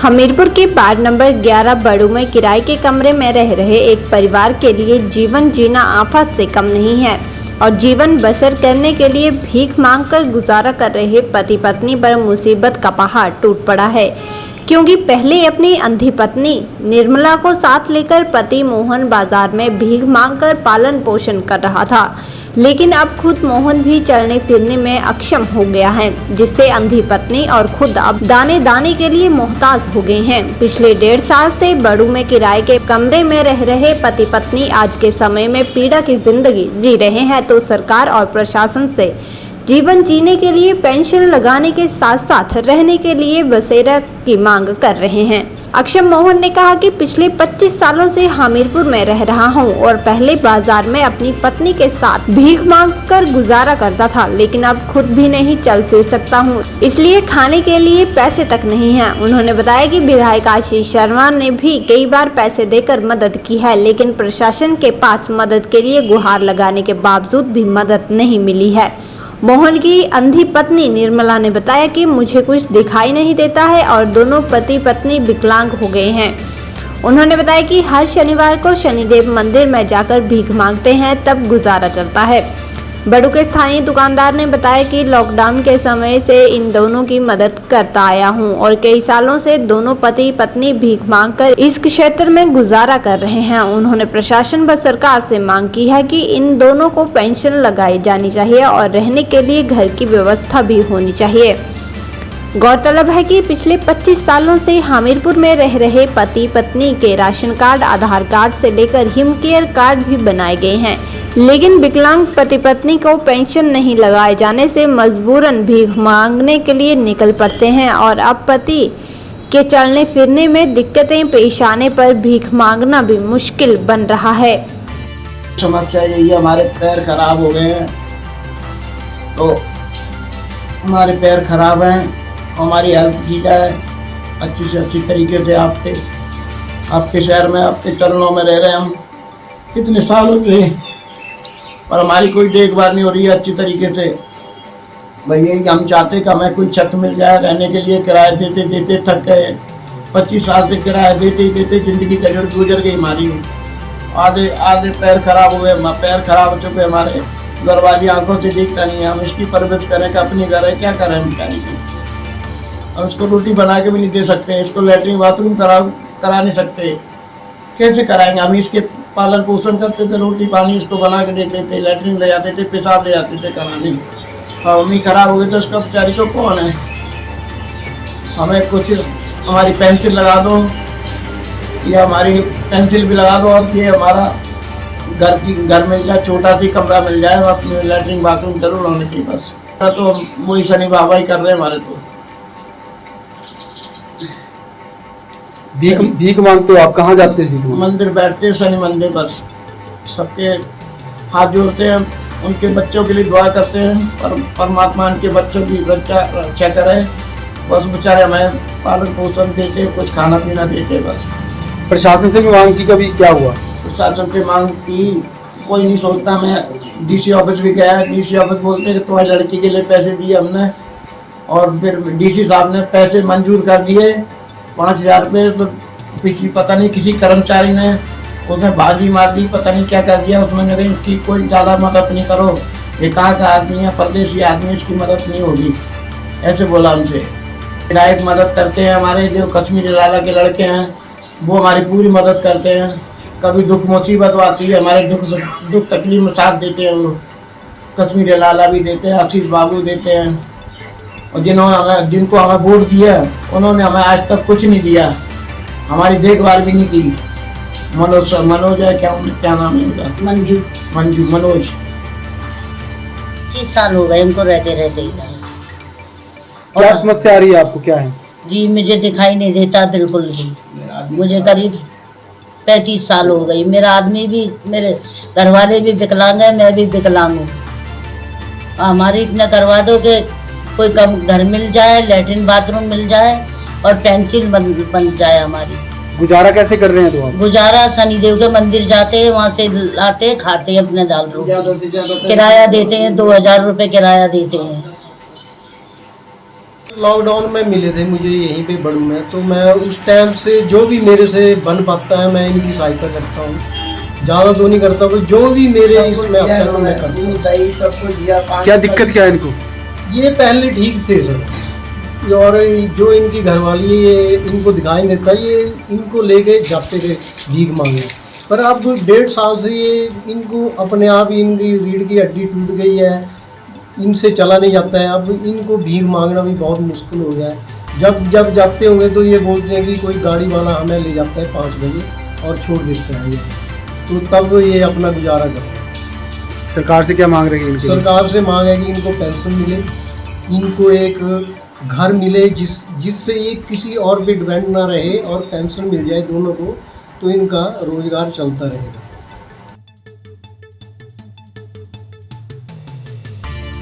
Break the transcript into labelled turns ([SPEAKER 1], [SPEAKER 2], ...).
[SPEAKER 1] हमीरपुर के ward number 11 बड़ू में किराए के कमरे में रह रहे एक परिवार के लिए जीवन जीना आफत से कम नहीं है और जीवन बसर करने के लिए भीख मांगकर गुजारा कर रहे पति पत्नी पर मुसीबत का पहाड़ टूट पड़ा है। क्योंकि पहले अपनी अंधी पत्नी निर्मला को साथ लेकर पति मोहन बाजार में भीख मांगकर पालन पोषण कर रहा था, लेकिन अब खुद मोहन भी चलने फिरने में अक्षम हो गया है, जिससे अंधी पत्नी और खुद अब दाने दाने के लिए मोहताज हो गए हैं। पिछले 1.5 साल से बड़ू में किराए के कमरे में रह रहे पति पत्नी आज के समय में पीड़ा की जिंदगी जी रहे हैं, तो सरकार और प्रशासन से जीवन जीने के लिए पेंशन लगाने के साथ साथ रहने के लिए बसेरा की मांग कर रहे हैं। अक्षम मोहन ने कहा कि पिछले 25 सालों से हमीरपुर में रह रहा हूं और पहले बाजार में अपनी पत्नी के साथ भीख मांगकर गुजारा करता था, लेकिन अब खुद भी नहीं चल फिर सकता हूं, इसलिए खाने के लिए पैसे तक नहीं है। उन्होंने बताया कि विधायक आशीष शर्मा ने भी कई बार पैसे देकर मदद की है, लेकिन प्रशासन के पास मदद के लिए गुहार लगाने के बावजूद भी मदद नहीं मिली है। मोहन की अंधी पत्नी निर्मला ने बताया कि मुझे कुछ दिखाई नहीं देता है और दोनों पति पत्नी विकलांग हो गए हैं। उन्होंने बताया कि हर शनिवार को शनिदेव मंदिर में जाकर भीख मांगते हैं, तब गुजारा चलता है। बड़ू के स्थानीय दुकानदार ने बताया कि लॉकडाउन के समय से इन दोनों की मदद करता आया हूं और कई सालों से दोनों पति पत्नी भीख मांगकर इस क्षेत्र में गुजारा कर रहे हैं। उन्होंने प्रशासन व सरकार से मांग की है कि इन दोनों को पेंशन लगाई जानी चाहिए और रहने के लिए घर की व्यवस्था भी होनी चाहिए। गौरतलब है कि पिछले 25 सालों से हमीरपुर में रह रहे पति पत्नी के राशन कार्ड, आधार कार्ड से लेकर हिमकेयर कार्ड भी बनाए गए हैं, लेकिन विकलांग पति पत्नी को पेंशन नहीं लगाए जाने से मजबूरन भीख मांगने के लिए निकल पड़ते हैं और अब पति के चलने फिरने में दिक्कतें पेश आने पर भीख मांगना भी मुश्किल बन रहा है।
[SPEAKER 2] समस्या यही है, हमारे पैर खराब हो गए हैं, तो हमारे पैर खराब हैं, हमारी हेल्प की जाए अच्छी से अच्छी तरीके से। आपके शहर में आपके चरणों में रह रहे हैं हम कितने सालों से, पर हमारी कोई देखभाल नहीं हो रही है अच्छी तरीके से। भैया हम चाहते कि हमें कोई छत मिल जाए रहने के लिए। किराया देते देते थक गए, 25 साल से किराया देते देते जिंदगी गुजर गई हमारी। आधे पैर खराब हुए, पैर खराब हो चुके हमारे, घर वाली आंखों से दिखता नहीं है। हम इसकी परवरिश करें कि अपनी घर है, क्या करें हम बेचारी की। हम इसको रोटी बना के भी नहीं दे सकते, इसको लैट्रिन बाथरूम करा नहीं सकते, कैसे कराएंगे हम। इसके पालन पोषण करते थे, रोटी पानी इसको बना के देते थे, लैट्रिन ले जाते थे, पेशाब ले जाते थे कराने। और मम्मी खराब हो गई तो उसका बेचारी को कौन है। हमें कुछ हमारी पेंसिल लगा दो या हमारी पेंसिल भी लगा दो और ये हमारा घर मिल जाए, छोटा सी कमरा मिल जाए, बस लैट्रिन बाथरूम जरूर होने चाहिए बस। तो हम वही शनि बाबा ही कर रहे हैं हमारे। तो
[SPEAKER 3] भीख मांगते हो आप, कहाँ जाते हैं?
[SPEAKER 2] मंदिर बैठते हैं, शनि मंदिर, बस सबके हाथ जोड़ते हैं, उनके बच्चों के लिए दुआ करते हैं, परमात्मा उनके बच्चों की रक्षा करे। बस बेचारे हमें पालन पोषण देते, कुछ खाना पीना देते बस।
[SPEAKER 3] प्रशासन से भी मांग की, कभी क्या हुआ?
[SPEAKER 2] प्रशासन से मांग की, कोई नहीं सोचता। मैं डीसी ऑफिस भी गया, डीसी ऑफिस बोलते हैं कि तुम्हारी लड़की के लिए पैसे दिए हमने, और फिर डीसी साहब ने पैसे मंजूर कर दिए 5000 रुपये। तो पता नहीं किसी कर्मचारी ने उसने बाजी मार दी, पता नहीं क्या कर दिया उसमें। कहीं इसकी कोई ज़्यादा मदद नहीं करो, ये कहाँ का आदमी है, परदेसी आदमी, इसकी मदद नहीं होगी, ऐसे बोला हमसे। विधायक मदद करते हैं, हमारे जो कश्मीरी लाला के लड़के हैं वो हमारी पूरी मदद करते हैं। कभी दुख मुसीबत आती है, हमारे दुख तकलीफ में साथ देते हैं वो। कश्मीरी लाला भी देते हैं, आशीष बाबू देते हैं, और जिनको हमें वोट दिया उन्होंने हमें आज तक कुछ नहीं दिया, हमारी देखभाल भी नहीं की। मनोज है, क्या नाम है उनका? मनोज।
[SPEAKER 4] 25 साल हो गए हमको रहते रहते।
[SPEAKER 3] क्या समस्या आ रही है आपको, क्या है?
[SPEAKER 4] जी मुझे दिखाई नहीं देता बिल्कुल भी। मुझे करीब 35 साल हो गई। मेरा आदमी भी, मेरे घर वाले भी विकलांग है, मैं भी विकलांग हूँ। हमारी इतना करवा दो कि कोई कम घर मिल जाए, लैट्रिन बाथरूम मिल जाए और पेंसिल बन जाए हमारी।
[SPEAKER 3] गुजारा कैसे कर रहे हैं तो आप?
[SPEAKER 4] गुजारा शनिदेव के मंदिर जाते हैं, वहाँ से लाते हैं, खाते हैं अपने दाल रोटी। किराया देते हैं, 2000 रुपये किराया देते हैं।
[SPEAKER 5] लॉकडाउन में मिले थे मुझे यहीं पे बड़ू में, तो मैं उस टाइम से जो भी मेरे से बन पाता है मैं इनकी सहायता करता हूँ। ज़्यादा तो नहीं करता हूँ, जो भी मेरे इसमें आता है मैं करता हूँ।
[SPEAKER 2] दही सबको दिया,
[SPEAKER 3] क्या दिक्कत क्या है इनको?
[SPEAKER 5] ये पहले ठीक थे सर, और जो इनकी घरवाली है ये इनको दिखाई नहीं देता, ये इनको लेके जाते थे भीख मांगने। पर अब 1.5 साल से ये इनको अपने आप ही इनकी रीढ़ की हड्डी टूट गई है, इनसे चला नहीं जाता है। अब इनको भीख मांगना भी बहुत मुश्किल हो गया है। जब जाते होंगे तो ये बोलते हैं कि कोई गाड़ी वाला हमें ले जाता है 5 बजे और छोड़ देते हैं ये, तो तब ये अपना गुजारा करते हैं।
[SPEAKER 3] सरकार से क्या मांग रही है इनके लिए?
[SPEAKER 5] सरकार से मांग है कि इनको पेंशन मिले, इनको एक घर मिले जिससे ये किसी और पे डिपेंड ना रहे, और पेंशन मिल जाए दोनों को, तो इनका रोजगार चलता रहेगा।